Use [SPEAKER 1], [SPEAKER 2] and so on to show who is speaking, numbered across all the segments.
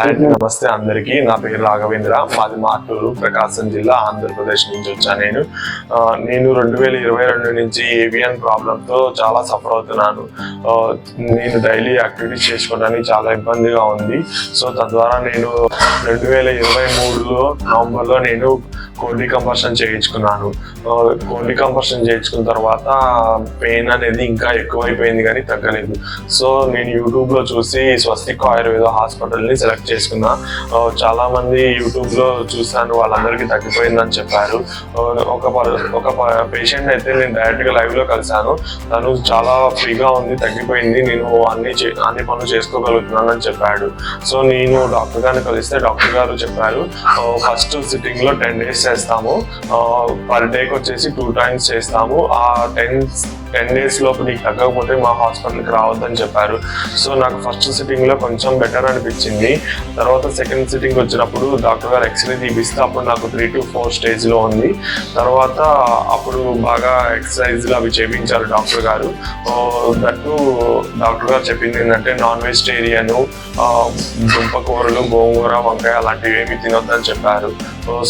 [SPEAKER 1] నమస్తే అందరికీ. నా పేరు రాఘవేంద్ర. మాది మార్టూరు, ప్రకాశం జిల్లా, ఆంధ్రప్రదేశ్ నుంచి వచ్చాను. నేను 2022 నుంచి ఏవియన్ ప్రాబ్లంతో చాలా సఫర్ అవుతున్నాను. నేను డైలీ యాక్టివిటీస్ చేసుకోవడానికి చాలా ఇబ్బందిగా ఉంది. సో తద్వారా నేను 2023 నవంబర్లో నేను కోల్డ్ డికంపర్షన్ చేయించుకున్నాను. కోల్డ్ డికంపర్షన్ చేయించుకున్న తర్వాత పెయిన్ అనేది ఇంకా ఎక్కువైపోయింది కానీ తగ్గలేదు. సో నేను యూట్యూబ్లో చూసి స్వస్తిక్ ఆయుర్వేద హాస్పిటల్ని సెలెక్ట్ చేసుకున్నా. చాలా మంది యూట్యూబ్లో చూశాను, వాళ్ళందరికీ తగ్గిపోయిందని చెప్పారు. ఒక పేషెంట్ అయితే నేను డైరెక్ట్గా లైవ్లో కలిశాను. తను చాలా ఫ్రీగా ఉంది, తగ్గిపోయింది, నేను అన్ని పనులు చేసుకోగలుగుతున్నానని చెప్పాడు. సో నేను డాక్టర్ గారిని కలిస్తే డాక్టర్ గారు చెప్పారు, ఫస్ట్ సిట్టింగ్లో 10 days చేస్తాము, పర్ డేకి వచ్చేసి 2 times చేస్తాము. ఆ 10 days లోపు నీకు తగ్గకపోతే మా హాస్పిటల్కి రావద్దని చెప్పారు. సో నాకు ఫస్ట్ సిట్టింగ్లో కొంచెం బెటర్ అనిపించింది. తర్వాత సెకండ్ సిట్టింగ్ వచ్చినప్పుడు డాక్టర్ గారు ఎక్స్రే తీపిస్తే అప్పుడు నాకు 3 to 4 స్టేజ్లో ఉంది. తర్వాత అప్పుడు బాగా ఎక్సర్సైజ్లు అవి చేయించారు డాక్టర్ గారు. దట్టు డాక్టర్ గారు చెప్పింది ఏంటంటే నాన్ వెజిటేరియన్, దుంపకూరలు, గోంగూర, వంకాయ అలాంటివి ఏమి తినొద్దని చెప్పారు.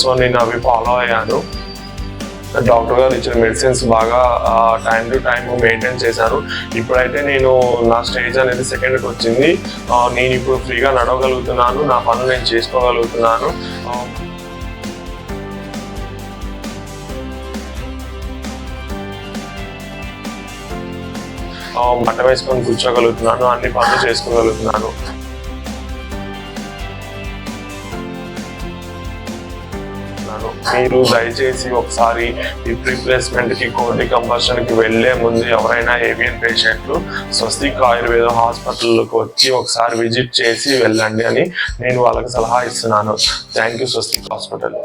[SPEAKER 1] సో నేను అవి ఫాలో అయ్యాను. డాక్టర్ గారు ఇచ్చిన మెడిసిన్స్ బాగా టైం టు టైం మెయింటైన్ చేశాను. ఇప్పుడైతే నేను నా స్టేజ్ అనేది సెకండ్కి వచ్చింది. నేను ఇప్పుడు ఫ్రీగా నడవగలుగుతున్నాను, నా పనులు నేను చేసుకోగలుగుతున్నాను. బట్ట వేసుకొని కూర్చోగలుగుతున్నాను, అన్ని పనులు చేసుకోగలుగుతున్నాను. మీరు దయచేసి ఒకసారి హిప్ రీప్లేస్మెంట్కి, కోల్డ్ డికంపర్షన్కి వెళ్లే ముందు ఎవరైనా ఏవియన్ పేషెంట్లు స్వస్తిక్ ఆయుర్వేద హాస్పిటల్కి వచ్చి ఒకసారి విజిట్ చేసి వెళ్ళండి అని నేను వాళ్ళకి సలహా ఇస్తున్నాను. Thank you Swastik hospital.